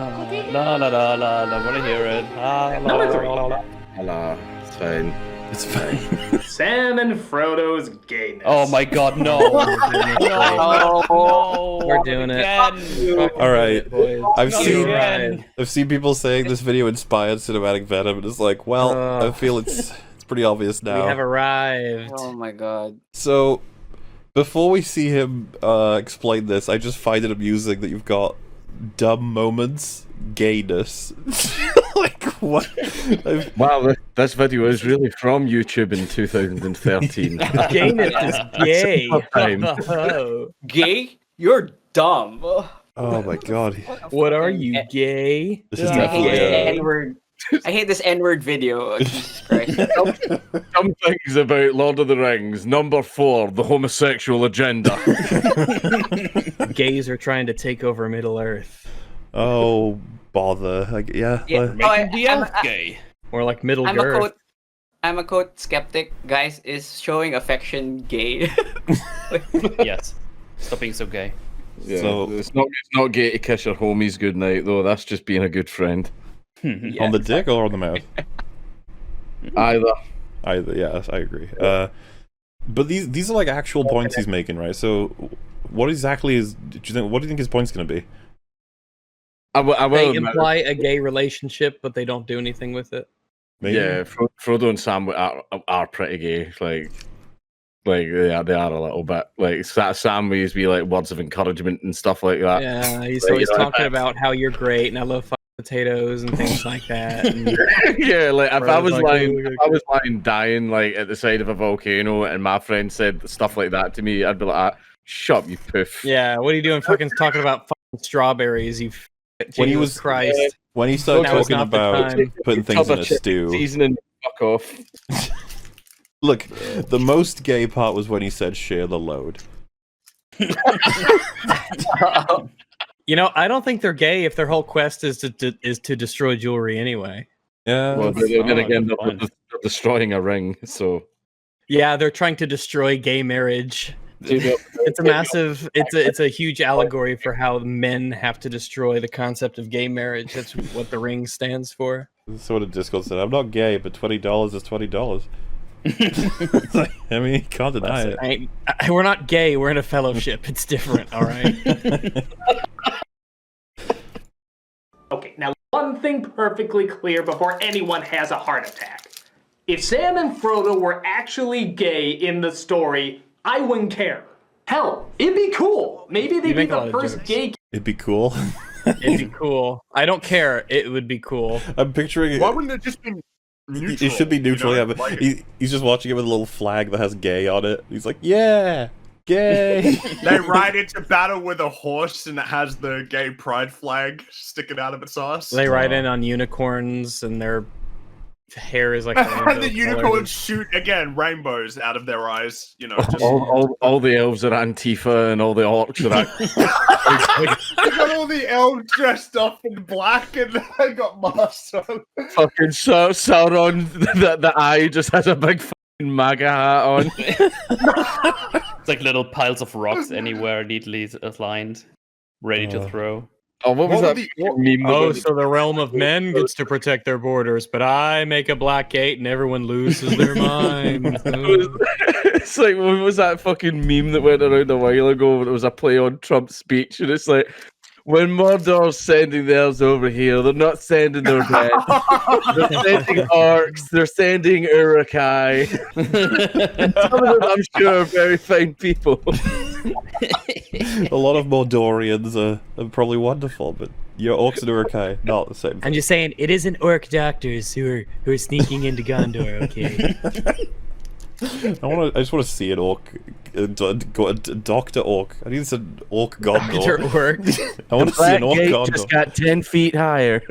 La la la la la, wanna hear it. Number 3. Hello, it's fine. It's fine. Sam and Frodo's gayness. Oh my god, no. No. We're doing it. Again. All right. I've Not seen again. people saying this video inspired cinematic Venom, and it's like, well, I feel it's pretty obvious now. We have arrived. Oh my god. So, before we see him explain this, I just find it amusing that you've got dumb moments, gayness. Like, what? Wow, this video is really from YouTube in 2013. Gayness is gay. Time. Gay? You're dumb. Oh my god. What are you, gay? This is I hate definitely this N-word. I hate this N-word video. Jesus Christ. Some things about Lord of the Rings. Number 4, the homosexual agenda. Gays are trying to take over Middle Earth. Oh, bother. Like, yeah. Making the elf gay. Or like Middle I'm a Earth. quote. I'm a quote skeptic. Guys, is showing affection gay? Yes. Stop being so gay. Yeah, So- it's not gay to kiss your homies goodnight, though. That's just being a good friend. On the dick or on the mouth? Either. Either, yes, I agree. But these are like actual points he's making, right? So, what exactly is? What do you think his point's going to be? I They will admit, imply a gay relationship, but they don't do anything with it. Maybe? yeah, Frodo and Sam are pretty gay. Like they are a little bit. Like Sam used to be like words of encouragement and stuff like that. Yeah, he's Like, always you know, talking about how you're great and I love potatoes and things like that. And Yeah, like if I was Frodo's like, lying dying like at the side of a volcano and my friend said stuff like that to me, I'd be like, shut up, you poof. yeah, what are you doing? Fucking talking about fucking strawberries? You. When he Jesus was- Christ. When he started Now is talking not the about time. putting things in a Cover chip stew, seasoning, fuck off. look, the most gay part was when he said share the load. You know, I don't think they're gay if their whole quest is to destroy jewelry anyway. Yeah. Well, then again, good they're point. destroying a ring, so. Yeah, they're trying to destroy gay marriage. It's a massive, it's a huge allegory for how men have to destroy the concept of gay marriage. That's what the ring stands for. That's what a Discord said. I'm not gay, but $20 is $20. It's like, I mean, you can't deny it. We're not gay. We're in a fellowship. It's different. All right. Okay, now one thing perfectly clear before anyone has a heart attack. If Sam and Frodo were actually gay in the story, I wouldn't care. Hell, it'd be cool. Maybe they'd be make a lot the of first jokes. gay. It'd be cool. It'd be cool. I don't care. It would be cool. I'm picturing Why wouldn't it just be neutral? it should be neutral, you know? yeah, but Like, he's just watching it with a little flag that has gay on it. He's like, yeah, gay. they ride into battle with a horse and it has the gay pride flag sticking out of its ass. They ride in on unicorns and their hair is like. And the unicorns shoot again rainbows out of their eyes. You know, just All the elves are Antifa and all the orcs are they got all the elves dressed up in black and they got masks on. fucking Sauron. The eye just has a big fucking MAGA hat on. It's like little piles of rocks anywhere, neatly aligned, ready to throw. Oh, what was What that were meme? Oh, so the realm of men gets to protect their borders, but I make a black gate and everyone loses their minds. It's like, what was that fucking meme that went around a while ago? It was a play on Trump's speech, and it's like, when Mordor's sending theirs over here, they're not sending their dead. They're sending orcs. They're sending Urukai. Some of them, I'm sure, are very fine people. A lot of Mordorians are probably wonderful, but your orcs and Urukai, not the same. I'm just saying, it isn't orc doctors who are sneaking into Gondor, okay? I just want to see an orc, Doctor Orc. I need an orc Dr. Gondor. Orc. I want to see an orc Gate Gondor. just got 10 feet higher.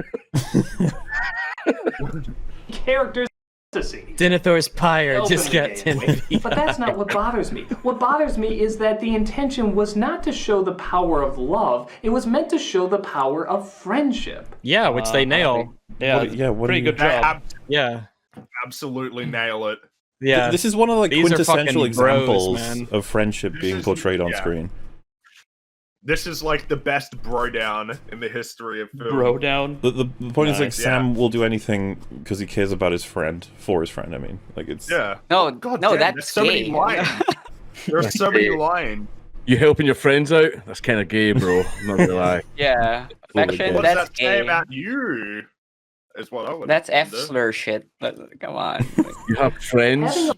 Characters to see. Denethor's pyre just got 10 feet. But that's not what bothers me. What bothers me is that the intention was not to show the power of love. It was meant to show the power of friendship. Yeah, which they nail. Yeah, what pretty do you- good job. Yeah. Absolutely nail it. Yeah. This is one of like These are quintessential fucking bros, examples man. of friendship being portrayed on yeah. screen. This is like the best bro down in the history of film. Bro down. The point is, like, Nice, Sam will do anything because he cares about his friend, for his friend, I mean. Like, it's... Yeah. No, God no, damn, that's there's so many gay. lines. There's so many lines. You helping your friends out? That's kind of gay, bro. I'm not gonna lie. Yeah, affection. What does That's that say gay. about you? Is what I would That's F wonder. slur shit. But come on. You have friends?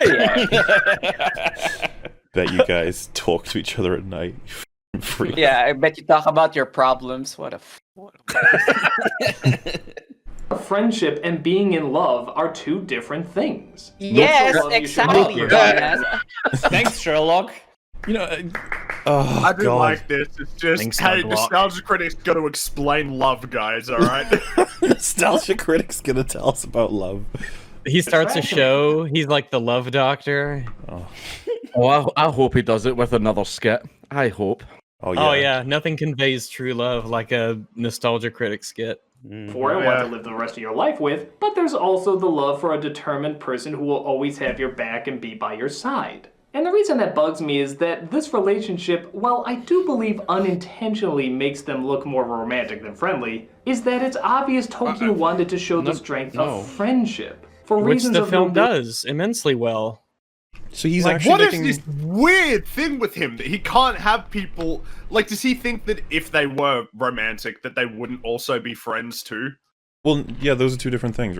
yeah. Bet you guys talk to each other at night. Freak. Yeah, I bet you talk about your problems. What a. Friendship and being in love are two different things. Yes, love, you should exactly, love. dumbass. Thanks, Sherlock. You know, oh, I do God. like this. It's just, Thanks, hey, Doug Locke. nostalgia critics got to explain love, guys. All right. Nostalgia Critic's gonna tell us about love. He starts a show. He's like the love doctor. Oh, I hope he does it with another skit. I hope. Oh, yeah. Oh yeah, nothing conveys true love like a nostalgia critic skit. For and want to live the rest of your life with, but there's also the love for a determined person who will always have your back and be by your side. And the reason that bugs me is that this relationship, while I do believe unintentionally makes them look more romantic than friendly, is that it's obvious Tolkien wanted to show the strength of friendship. For Which reasons the of film does immensely well. So he's Like, actually what is making... this weird thing with him that he can't have people? Like, does he think that if they were romantic, that they wouldn't also be friends too? Well, yeah, those are two different things.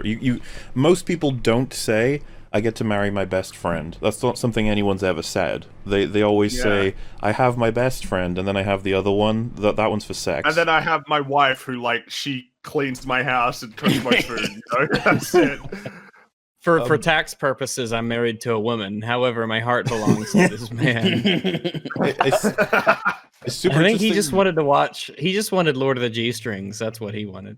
Most people don't say, I get to marry my best friend. That's not something anyone's ever said. They always say, I have my best friend, and then I have the other one. That one's for sex. And then I have my wife who, like, she cleans my house and cooks my food. You know? That's it. For tax purposes, I'm married to a woman. However, my heart belongs to this man. It's super I think he interesting. just wanted to watch. He just wanted Lord of the G Strings. That's what he wanted.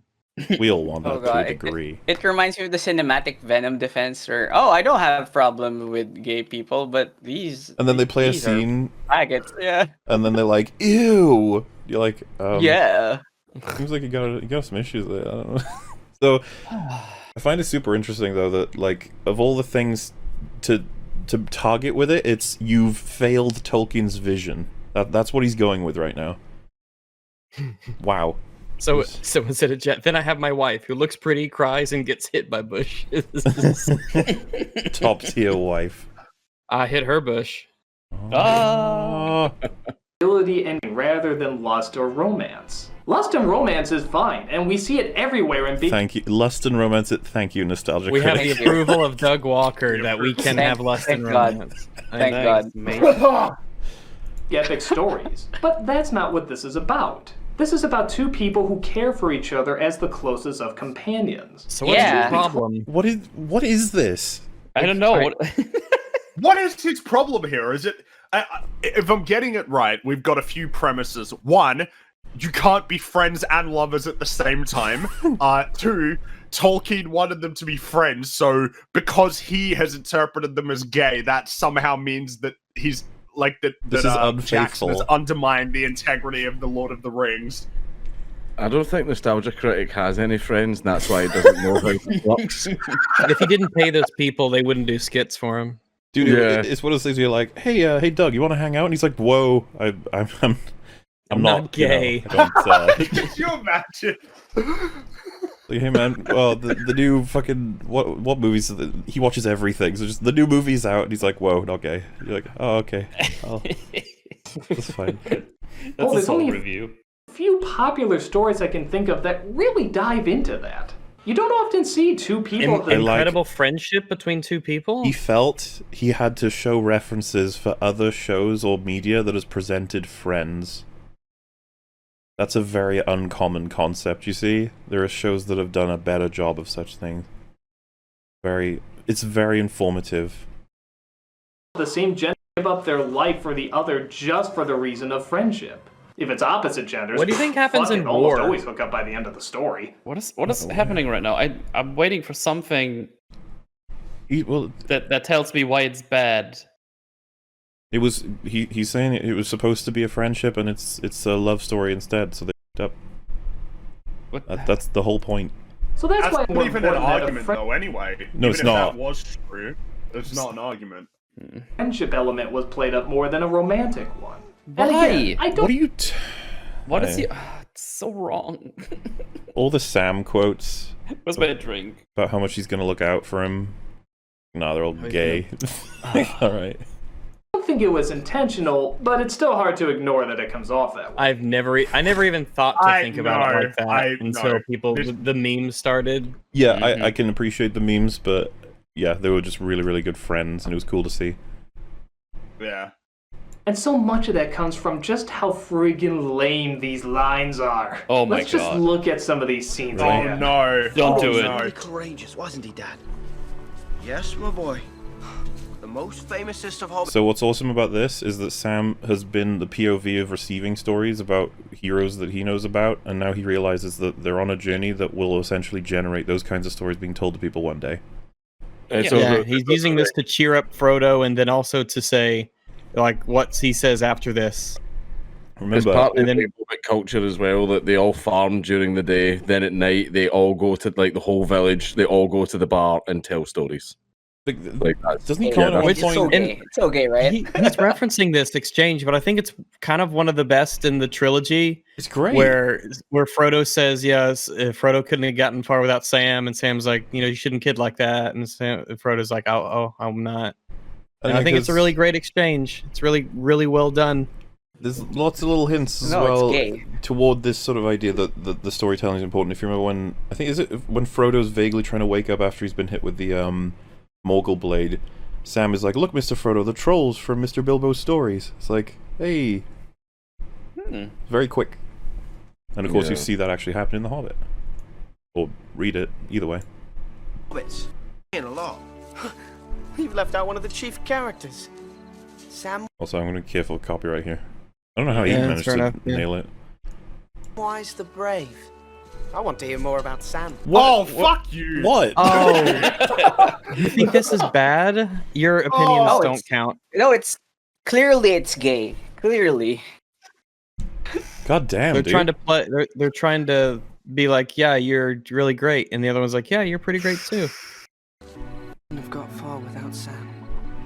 We all want that Oh to god, a degree. it reminds me of the cinematic Venom defense, where I don't have a problem with gay people, but these. And then they play a these are scene, faggots. Yeah. and then they're like, ew! You're like, Yeah. seems like you got some issues there. I don't know. So, I find it super interesting, though, that, like, of all the things to target with it, it's you've failed Tolkien's vision. That's what he's going with right now. Wow. So instead of Jet, then I have my wife who looks pretty, cries, and gets hit by bushes. Top tier wife. I hit her bush. Ah. ability and rather than lust or romance. Lust and romance is fine, and we see it everywhere in big. Thank you. Lust and romance. Thank you, nostalgia We have critic. the approval of Doug Walker that we can have lust and thank God. romance. Thank God. epic stories. But that's not what this is about. This is about two people who care for each other as the closest of companions. So what's Yeah. your problem? What is this? I don't know. What is his problem here? Is it? If I'm getting it right, we've got a few premises. One, you can't be friends and lovers at the same time. Two, Tolkien wanted them to be friends, so because he has interpreted them as gay, that somehow means that he's like that. This is Jackson unfaithful. has undermined the integrity of the Lord of the Rings. I don't think Nostalgia Critic has any friends, and that's why he doesn't know how it works. If he didn't pay those people, they wouldn't do skits for him. Dude, Yeah. it's one of those things where you're like, hey Doug, you want to hang out? And he's like, whoa, I'm not gay. You know, I don't, Could you imagine? like, hey man, well the new fucking what movies? He watches everything. So just the new movie's out, and he's like, whoa, not gay. You're like, oh okay, that's fine. That's Well, a there's soul only review. few popular stories I can think of that really dive into that. You don't often see two people that Incredible friendship between two people. He felt he had to show references for other shows or media that has presented Friends. That's a very uncommon concept, you see? There are shows that have done a better job of such things. It's very informative. the same gender give up their life for the other just for the reason of friendship. If it's opposite genders, What do you think happens fuck, in it almost war? always hook up by the end of the story. What is happening right now? I'm waiting for something Well, that tells me why it's bad. it was he's saying it was supposed to be a friendship, and it's a love story instead. So they f***ed up. What? That's the whole point. So that's That's why not even an important that a argument, though. Anyway, No, even it's if not. That was true. It's not an argument. friendship element was played up more than a romantic one. And Why? again, I What don't. are you? What is Why? he? It's so wrong. All the Sam quotes Where's my drink? about how much he's gonna look out for him. Nah, they're all gay. All right. I don't think it was intentional, but it's still hard to ignore that it comes off that way. I never even thought to think about it like that until people the memes started. Yeah, I can appreciate the memes, but yeah, they were just really, really good friends, and it was cool to see. Yeah. And so much of that comes from just how friggin' lame these lines are. Oh my Let's just God. look at some of these scenes. Oh again. no. Don't do it. No. Courageous, wasn't he, Dad? Yes, my boy. The most famousest of all. So what's awesome about this is that Sam has been the POV of receiving stories about heroes that he knows about, and now he realizes that they're on a journey that will essentially generate those kinds of stories being told to people one day. And Yeah, he's using this to cheer up Frodo, and then also to say, like, what he says after this. It's Remember, partly and then- the Hobbit culture as well, that they all farm during the day, then at night they all go to, like, the whole village, they all go to the bar and tell stories. Like that. doesn't he Yeah, comment at one it's so point? gay. It's so gay, right? He's referencing this exchange, but I think it's kind of one of the best in the trilogy. It's great. Where Frodo says, yes, Frodo couldn't have gotten far without Sam, and Sam's like, you shouldn't kid like that, and Frodo's like, oh, I'm not. And I think it's a really great exchange. It's really, really well done. There's lots of little hints as No, well it's gay. toward this sort of idea that the storytelling is important. If you remember when, I think, is it when Frodo's vaguely trying to wake up after he's been hit with the Morgul blade, Sam is like, look, Mr. Frodo, the trolls from Mr. Bilbo's stories. It's like, hey. Very quick. And of course you see that actually happen in The Hobbit. Or read it, either way. Hobbits. In a lot. You've left out one of the chief characters. Sam Also, I'm going to be careful of copyright here. I don't know how he Yeah, managed fair to enough, yeah. nail it. Wise the Brave. I want to hear more about Sam. Oh, fuck you. What? Oh, you think this is bad? Your opinions Oh, don't it's- count. No, it's gay. Clearly. God damn, They're dude. trying to play. They're trying to be like, yeah, you're really great, and the other one's like, yeah, you're pretty great too. Have got far without Sam.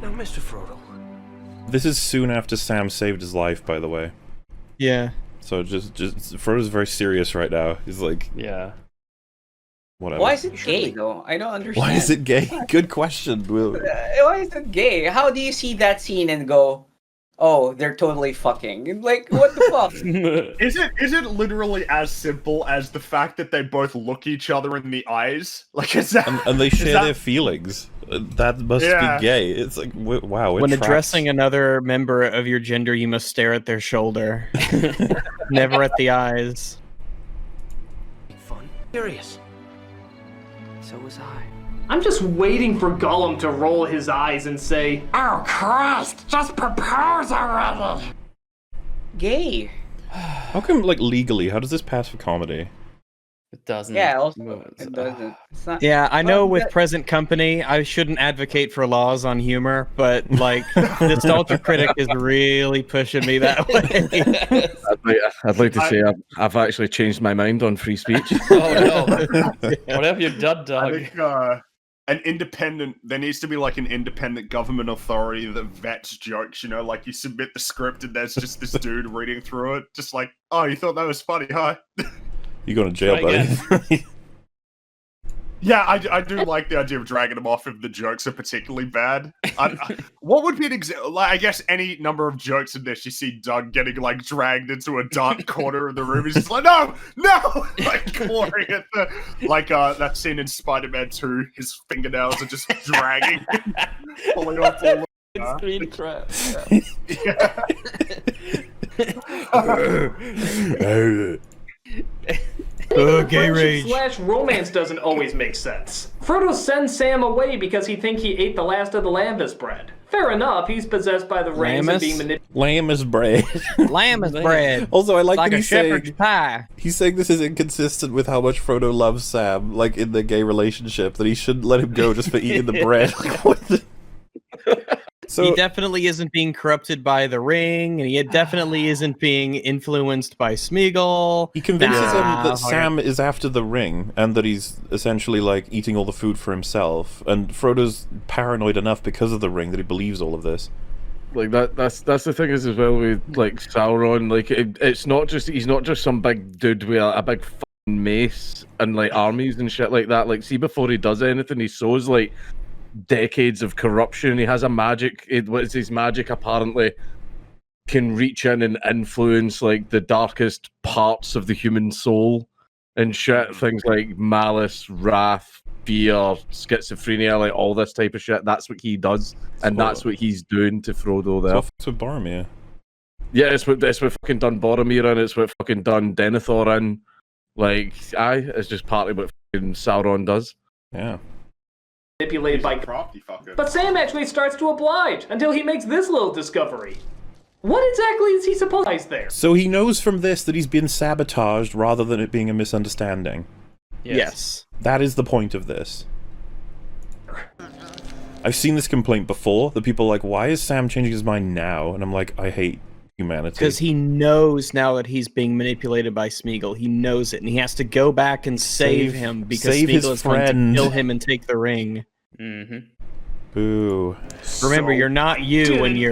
Now, Mr. Frodo. This is soon after Sam saved his life, by the way. Yeah. So just Frodo's very serious right now. He's like, Yeah. whatever. Why is it gay though? I don't understand. Why is it gay? Good question, Will. Why is it gay? How do you see that scene and go, "Oh, they're totally fucking"? Like, what the fuck? Is it literally as simple as the fact that they both look each other in the eyes? Like, is that? And they share that- their feelings. That must Yeah. be gay. It's like, wow. It When tracks. addressing another member of your gender, you must stare at their shoulder, never at the eyes. Fun. Curious. So was I. I'm just waiting for Gollum to roll his eyes and say, "Oh Christ, just propose already!" Gay. How come, like, legally, how does this pass for comedy? It doesn't. Yeah. Also, it doesn't. It's not. Yeah, I know Well, with that- present company, I shouldn't advocate for laws on humor, but like, Nostalgia Critic is really pushing me that way. I'd like to say I've actually changed my mind on free speech. Oh no. What have you done, I dog? think there needs to be like an independent government authority that vets jokes, like you submit the script and there's just this dude reading through it, just like, oh, you thought that was funny, huh? You going to jail, Try buddy. Yeah, I do like the idea of dragging them off if the jokes are particularly bad. What would be an example? Like, I guess any number of jokes in this, you see Doug getting like dragged into a dark corner of the room. He's just like, no, like clawing at the that scene in Spider-Man 2. His fingernails are just dragging, pulling off all. It's green crap. Gay rage. Friendship / romance doesn't always make sense. Frodo sends Sam away because he thinks he ate the last of the lamest bread. Fair enough, he's possessed by the rings and Lamest? being manipulated. Lame as bread. Lamb is bread. Also, I like Like that a he's shepherd's saying, pie. he's saying this is inconsistent with how much Frodo loves Sam, like in the gay relationship, that he shouldn't let him go just for eating the bread. Like, what the... So, He definitely isn't being corrupted by the ring, and he definitely isn't being influenced by Smeagol. he convinces him Nah, that okay. Sam is after the ring, and that he's essentially, like, eating all the food for himself, and Frodo's paranoid enough because of the ring that he believes all of this. Like that's the thing is as well with like Sauron. Like it's not just he's not just some big dude with a big fucking mace and like armies and shit like that. Like see before he does anything, he sows like decades of corruption. He has a magic. What is his magic? Apparently, can reach in and influence like the darkest parts of the human soul and shit. Things like malice, wrath, fear, schizophrenia, like all this type of shit. That's what he does, and that's what he's doing to Frodo there. So with Boromir. Yeah, it's what fucking done Boromir and it's what fucking done Denethor and like it's just partly what fucking Sauron does. Yeah. Manipulated by crafty fucker. But Sam actually starts to oblige until he makes this little discovery. What exactly is he supposed to there? So he knows from this that he's been sabotaged rather than it being a misunderstanding. Yes. That is the point of this. I've seen this complaint before. The people are like, why is Sam changing his mind now? And I'm like, I hate humanity. Because he knows now that he's being manipulated by Smeagol. He knows it, and he has to go back and save him because Smeagol is going to kill him and take the ring. Mm-hmm. Boo. Remember, you're not you when you're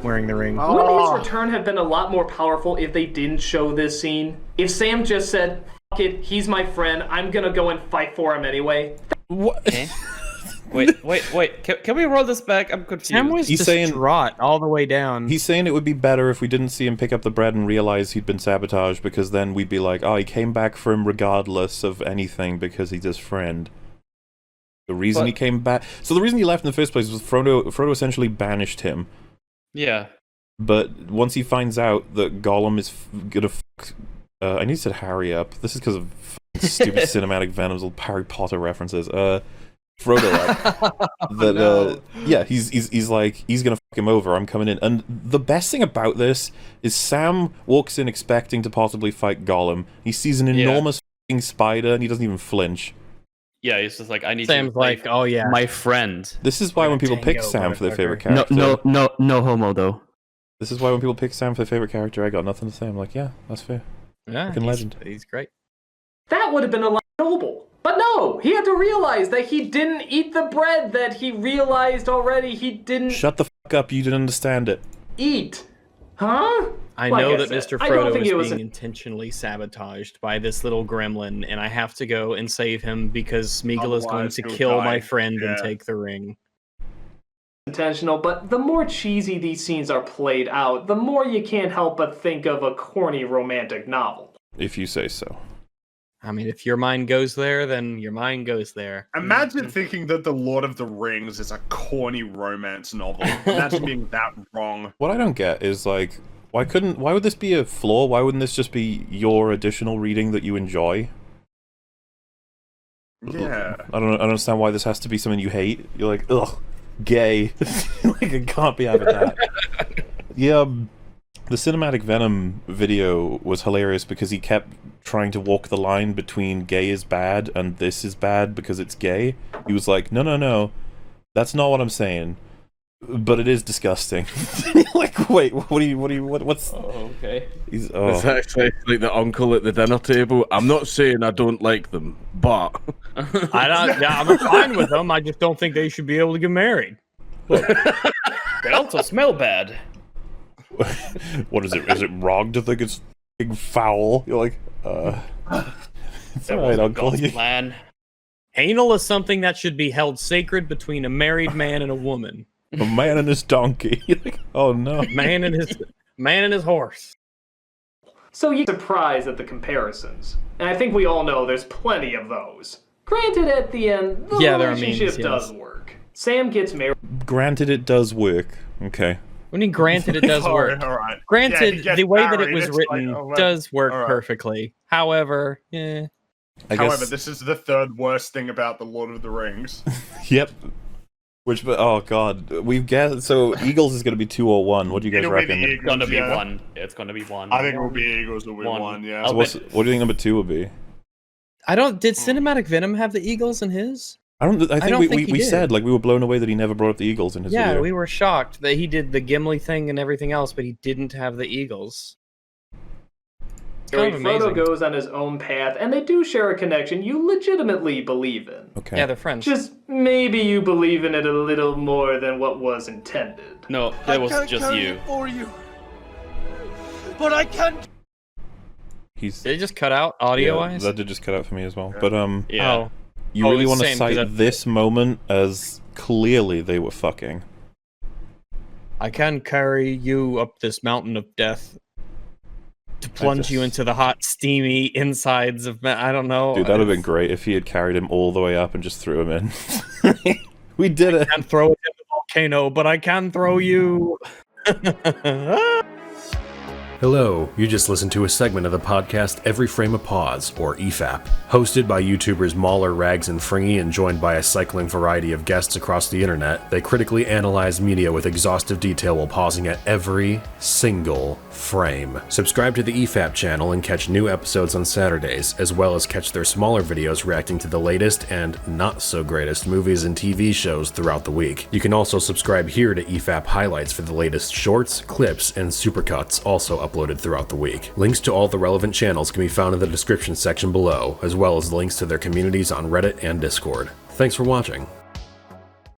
wearing the ring. Wouldn't his return have been a lot more powerful if they didn't show this scene? If Sam just said, fuck it, he's my friend, I'm gonna go and fight for him anyway. What? Okay. Wait. Can we roll this back? I'm confused. Sam was distraught all the way down. He's saying it would be better if we didn't see him pick up the bread and realize he'd been sabotaged, because then we'd be like, oh, he came back for him regardless of anything because he's his friend. The reason he came back... So the reason he left in the first place was Frodo essentially banished him. Yeah. But once he finds out that Gollum is gonna fuck... I need to set Harry up. This is because of stupid cinematic Venoms, little Harry Potter references. Frodo, yeah, he's like, he's gonna fuck him over, I'm coming in. And the best thing about this is Sam walks in expecting to possibly fight Gollum. He sees an enormous fucking spider and he doesn't even flinch. Yeah, he's just like, I need Sam's to like, oh yeah, my friend. This is why when people pick Sam for their favorite character... No homo, though. This is why when people pick Sam for their favorite character, I got nothing to say. I'm like, yeah, that's fair. Yeah, legend. He's great. That would have been a lot noble. But no, he had to realize that he didn't eat the bread that he realized already he didn't... Shut the fuck up, you didn't understand it. Eat. Huh? I know that Mr. Frodo is being intentionally sabotaged by this little gremlin, and I have to go and save him because Smeagol is going to kill my friend and take the ring. Intentional, but the more cheesy these scenes are played out, the more you can't help but think of a corny romantic novel. If you say so. I mean, if your mind goes there, then your mind goes there. Imagine thinking that The Lord of the Rings is a corny romance novel. Imagine being that wrong. What I don't get is, like, why would this be a flaw? Why wouldn't this just be your additional reading that you enjoy? Yeah. I don't understand why this has to be something you hate. You're like, ugh, gay. Like, I can't be having that. Yeah, the cinematic Venom video was hilarious because he kept trying to walk the line between gay is bad and this is bad because it's gay. He was like, no, that's not what I'm saying. But it is disgusting. Like, wait, what's... Oh, okay. It's actually like the uncle at the dinner table. I'm not saying I don't like them, but... I'm fine with them, I just don't think they should be able to get married. They also smell bad. What is it? Is it wrong to think it's big foul? You're like, it's alright, Uncle. Plan. Anal is something that should be held sacred between a married man and a woman. A man and his donkey. You're like, oh no. Man and his horse. So you're surprised at the comparisons. And I think we all know there's plenty of those. Granted, at the end, the relationship does work. Sam gets married. Granted, it does work. Okay. When he granted it does work. All right. Granted, the way that it married, was it's written like, does work all right. perfectly. However, However, this is the third worst thing about The Lord of the Rings. Yep. Oh god, we've guessed. So Eagles is going to be 2 or 1. What do you guys reckon? It's gonna be 1. It's gonna be 1. I think it will be Eagles will be 1. Yeah. So what do you think number 2 will be? Did Cinematic Venom have the Eagles in his? I think we did. said, like, we were blown away that he never brought up the Eagles in his video. Yeah, we were shocked that he did the Gimli thing and everything else, but he didn't have the Eagles. kind of Frodo amazing. goes on his own path, and they do share a connection you legitimately believe in. Okay. Yeah, they're friends. Just maybe you believe in it a little more than what was intended. No, that was just you. For you. But I can't. He's Did it just cut out audio-wise? that did just cut out for me as well. But Yeah. Oh. you Oh, really it's want to same, 'cause cite that's- this moment as clearly they were fucking. I can carry you up this mountain of death to plunge you just- into the hot, steamy insides of. I don't know. Dude, that'd have been great if he had carried him all the way up and just threw him in. We did it. I can't throw it in the volcano, but I can throw you. Hello, you just listened to a segment of the podcast Every Frame a Pause, or EFAP. Hosted by YouTubers Mauler, Rags, and Fringy, and joined by a cycling variety of guests across the internet, they critically analyze media with exhaustive detail while pausing at every single frame. Subscribe to the EFAP channel and catch new episodes on Saturdays, as well as catch their smaller videos reacting to the latest and not-so-greatest movies and TV shows throughout the week. You can also subscribe here to EFAP Highlights for the latest shorts, clips, and supercuts, also uploaded throughout the week. Links to all the relevant channels can be found in the description section below, as well as links to their communities on Reddit and Discord. Thanks for watching.